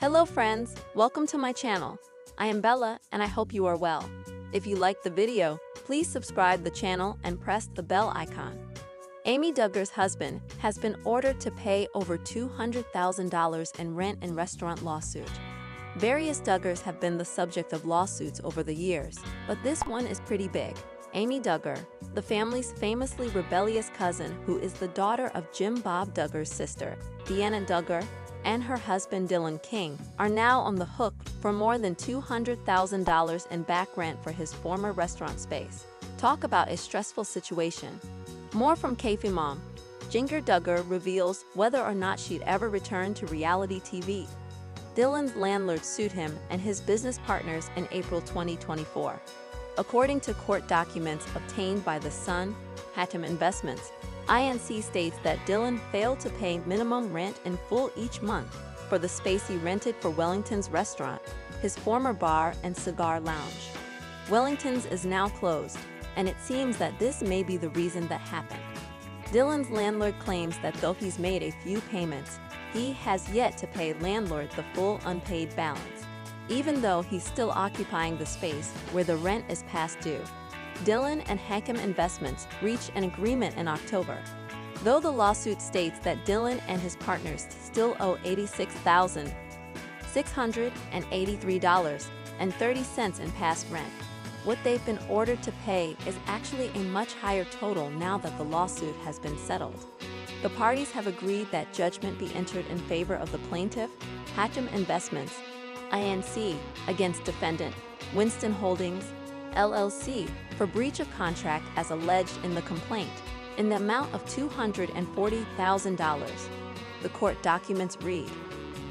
Hello friends, welcome to my channel. I am Bella and I hope you are well. If you liked the video, please subscribe the channel and press the bell icon. Amy Dowager's husband has been ordered to pay over $200,000 in rent and restaurant lawsuit. Various Dowagers have been the subject of lawsuits over the years, but this one is pretty big. Amy Dowager, the family's famously rebellious cousin who is the daughter of Jim Bob Duggar's sister, Deanna Dowager, and her husband Dylan King, are now on the hook for more than $200,000 in back rent for his former restaurant space. Talk about a stressful situation. More from Amy mom. Amy Dowager reveals whether or not she'd ever return to reality TV. Dylan's landlord sued him and his business partners in April 2024. According to court documents obtained by The Sun, Hatem Investments, Inc. states that Dylan failed to pay minimum rent in full each month for the space he rented for Wellington's restaurant, his former bar and cigar lounge. Wellington's is now closed, and it seems that this may be the reason that happened. Dylan's landlord claims that though he's made a few payments, he has yet to pay landlord the full unpaid balance, even though he's still occupying the space where the rent is past due. Dylan and Hatem Investments reached an agreement in October. Though the lawsuit states that Dylan and his partners still owe $86,683.30 in past rent, what they've been ordered to pay is actually a much higher total now that the lawsuit has been settled. The parties have agreed that judgment be entered in favor of the plaintiff, Hatem Investments, Inc., against defendant, Winston Holdings, LLC, for breach of contract as alleged in the complaint, in the amount of $240,000. The court documents read.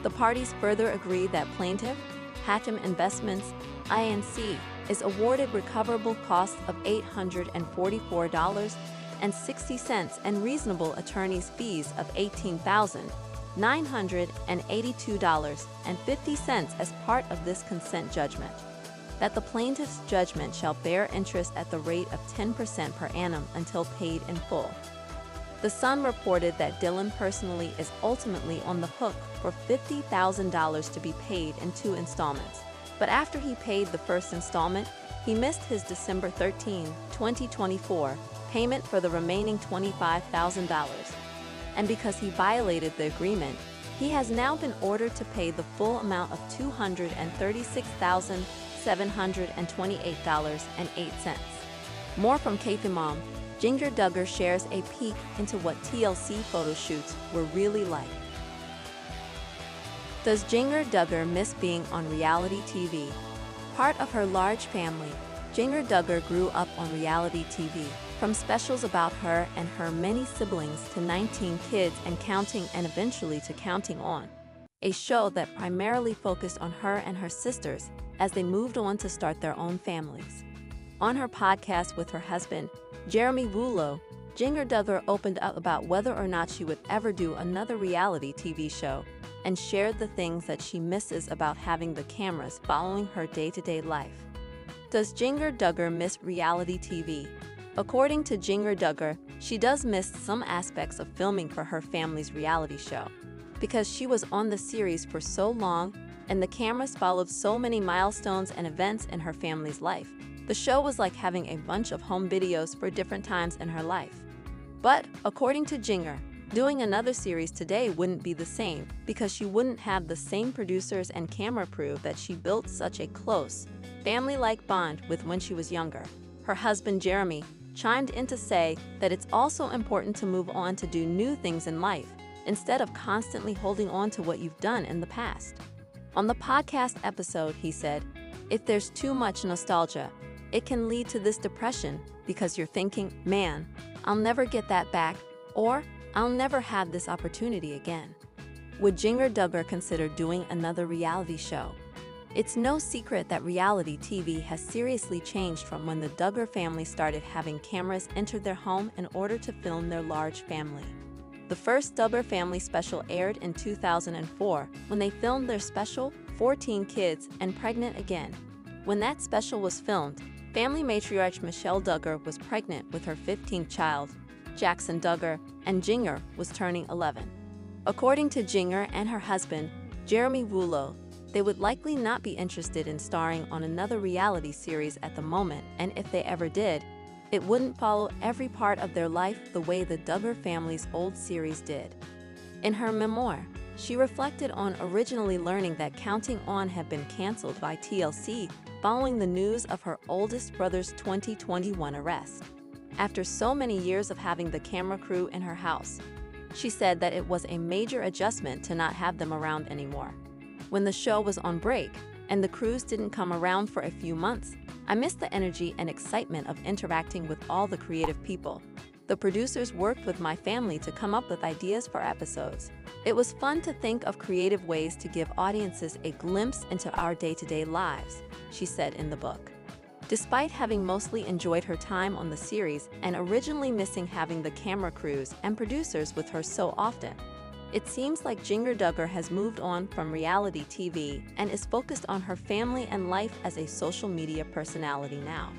The parties further agree that plaintiff, Hatem Investments, Inc., is awarded recoverable costs of $844.60 and reasonable attorney's fees of $18,982.50 as part of this consent judgment. That the plaintiff's judgment shall bear interest at the rate of 10% per annum until paid in full. The Sun reported that Dylan personally is ultimately on the hook for $50,000 to be paid in 2 installments, but after he paid the first installment, he missed his December 13, 2024 payment for the remaining $25,000. And because he violated the agreement, he has now been ordered to pay the full amount of $236,728.08. More from Amy mom. Amy Dowager shares a peek into what TLC photo shoots were really like. Does Amy Dowager miss being on reality TV? Part of her large family, Amy Dowager grew up on reality TV, from specials about her and her many siblings to 19 kids and counting, and eventually to Counting On, a show that primarily focused on her and her sisters as they moved on to start their own families. On her podcast with her husband, Jeremy Wulo, Amy Dowager opened up about whether or not she would ever do another reality TV show and shared the things that she misses about having the cameras following her day-to-day life. Does Amy Dowager miss reality TV? According to Amy Dowager, she does miss some aspects of filming for her family's reality show. Because she was on the series for so long and the cameras followed so many milestones and events in her family's life, the show was like having a bunch of home videos for different times in her life. But, according to Amy, doing another series today wouldn't be the same because she wouldn't have the same producers and camera crew that she built such a close, family-like bond with when she was younger. Her husband Jeremy chimed in to say that it's also important to move on to do new things in life, instead of constantly holding on to what you've done in the past. On the podcast episode, he said, "If there's too much nostalgia, it can lead to this depression because you're thinking, man, I'll never get that back, or I'll never have this opportunity again." Would Amy Dowager consider doing another reality show? It's no secret that reality TV has seriously changed from when the Dowager family started having cameras enter their home in order to film their large family. The first Dowager family special aired in 2004 when they filmed their special, 14 Kids and Pregnant Again. When that special was filmed, family matriarch Michelle Dowager was pregnant with her 15th child, Jackson Dowager, and Amy was turning 11. According to Amy and her husband, Jeremy Wulo. They would likely not be interested in starring on another reality series at the moment, and if they ever did, it wouldn't follow every part of their life the way the Duggar family's old series did. In her memoir, she reflected on originally learning that Counting On had been canceled by TLC following the news of her oldest brother's 2021 arrest. After so many years of having the camera crew in her house, she said that it was a major adjustment to not have them around anymore. When the show was on break and the crews didn't come around for a few months, I missed the energy and excitement of interacting with all the creative people. The producers worked with my family to come up with ideas for episodes. It was fun to think of creative ways to give audiences a glimpse into our day-to-day lives, she said in the book. Despite having mostly enjoyed her time on the series and originally missing having the camera crews and producers with her so often, it seems like Jinger Duggar has moved on from reality TV and is focused on her family and life as a social media personality now.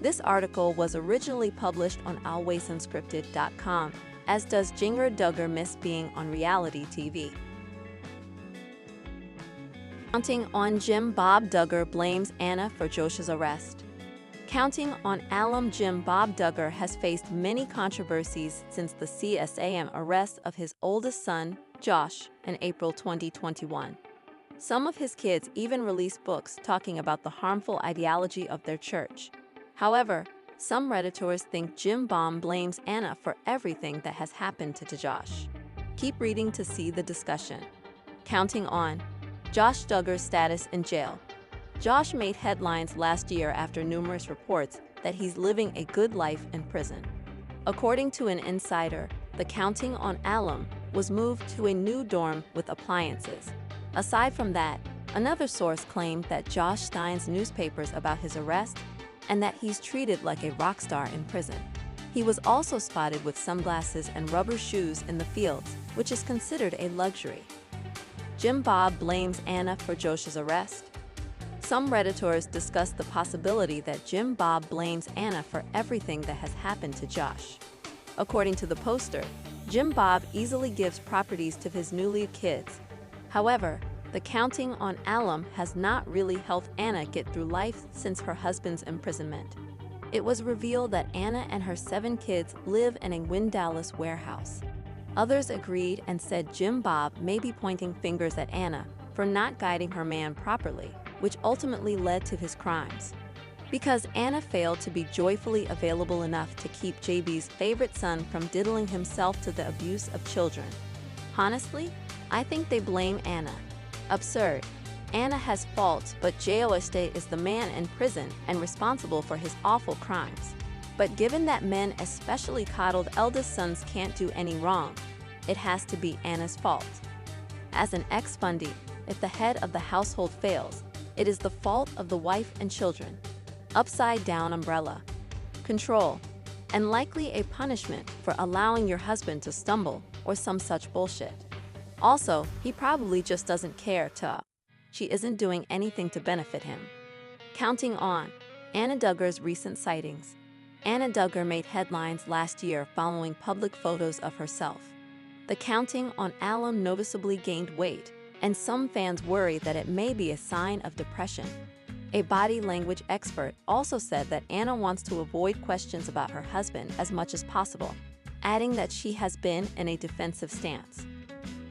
This article was originally published on alwaysunscripted.com, as does Jinger Duggar miss being on reality TV. Counting On Jim Bob Duggar blames Anna for Josh's arrest. Counting On alum Jim Bob Duggar has faced many controversies since the CSAM arrest of his oldest son, Josh, in April 2021. Some of his kids even released books talking about the harmful ideology of their church. However, some Redditors think Jim Bob blames Anna for everything that has happened to Josh. Keep reading to see the discussion. Counting On Josh Duggar's status in jail. Josh made headlines last year after numerous reports that he's living a good life in prison. According to an insider, the Counting On alum was moved to a new dorm with appliances. Aside from that, another source claimed that Josh Stein's newspapers about his arrest and that he's treated like a rock star in prison. He was also spotted with sunglasses and rubber shoes in the fields, which is considered a luxury. Jim Bob blames Anna for Josh's arrest. Some Redditors discussed the possibility that Jim Bob blames Anna for everything that has happened to Josh. According to the poster, Jim Bob easily gives properties to his newly kids. However, the Counting On alum has not really helped Anna get through life since her husband's imprisonment. It was revealed that Anna and her 7 kids live in a Dallas warehouse. Others agreed and said Jim Bob may be pointing fingers at Anna for not guiding her man properly, which ultimately led to his crimes. Because Anna failed to be joyfully available enough to keep JB's favorite son from diddling himself to the abuse of children. Honestly, I think they blame Anna. Absurd. Anna has faults, but Josh is the man in prison and responsible for his awful crimes. But given that men, especially coddled eldest sons, can't do any wrong, it has to be Anna's fault. As an ex-fundie, if the head of the household fails, it is the fault of the wife and children. Upside-down umbrella. Control. And likely a punishment for allowing your husband to stumble or some such bullshit. Also, he probably just doesn't care to. She isn't doing anything to benefit him. Counting On Anna Duggar's recent sightings. Anna Duggar made headlines last year following public photos of herself. The Counting On alum noticeably gained weight, and some fans worry that it may be a sign of depression. A body language expert also said that Anna wants to avoid questions about her husband as much as possible, adding that she has been in a defensive stance.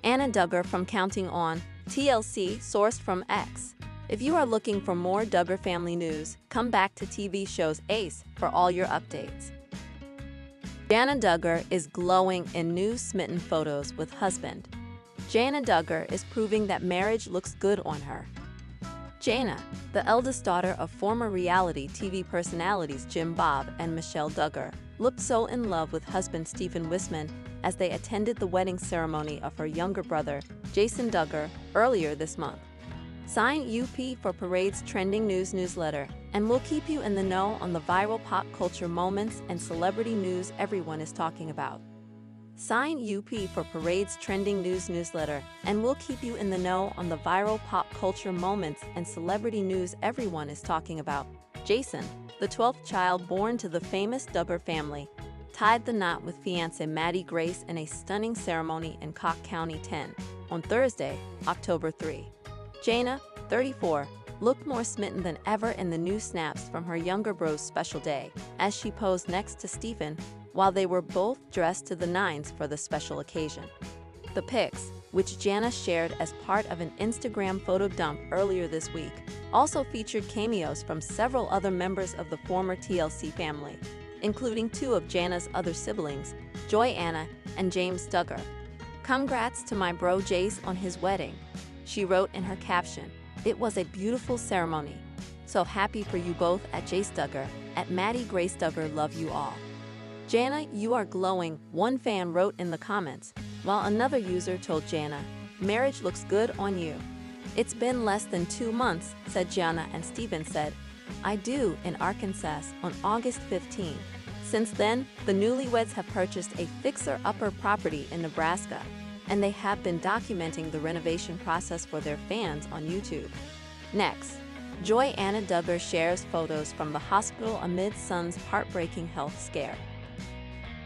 Anna Duggar from Counting On, TLC, sourced from X. If you are looking for more Duggar family news, come back to TV shows Ace for all your updates. Jana Duggar is glowing in new smitten photos with husband. Jana Duggar is proving that marriage looks good on her. Jana, the eldest daughter of former reality TV personalities Jim Bob and Michelle Duggar, looked so in love with husband Stephen Wisman as they attended the wedding ceremony of her younger brother, Jason Duggar, earlier this month. Sign UP for Parade's trending news newsletter, and we'll keep you in the know on the viral pop culture moments and celebrity news everyone is talking about. Sign UP for Parade's trending news newsletter, and we'll keep you in the know on the viral pop culture moments and celebrity news everyone is talking about. Jason, the 12th child born to the famous Duggar family, tied the knot with fiancée Maddie Grace in a stunning ceremony in Cook County 10. on Thursday, October 3. Jana, 34, looked more smitten than ever in the new snaps from her younger bro's special day, as she posed next to Stephen while they were both dressed to the nines for the special occasion. The pics, which Jana shared as part of an Instagram photo dump earlier this week, also featured cameos from several other members of the former TLC family, including two of Jana's other siblings, Joy Anna and James Duggar. "Congrats to my bro Jace on his wedding," she wrote in her caption. "It was a beautiful ceremony. So happy for you both at Jace Duggar, at Maddie Grace Duggar, love you all." "Jana, you are glowing," one fan wrote in the comments, while another user told Jana, "Marriage looks good on you." "It's been less than 2 months," said Jana, and Stephen said, "I do," in Arkansas on August 15. Since then, the newlyweds have purchased a fixer-upper property in Nebraska, and they have been documenting the renovation process for their fans on YouTube. Next, Joy Anna Duggar shares photos from the hospital amid son's heartbreaking health scare.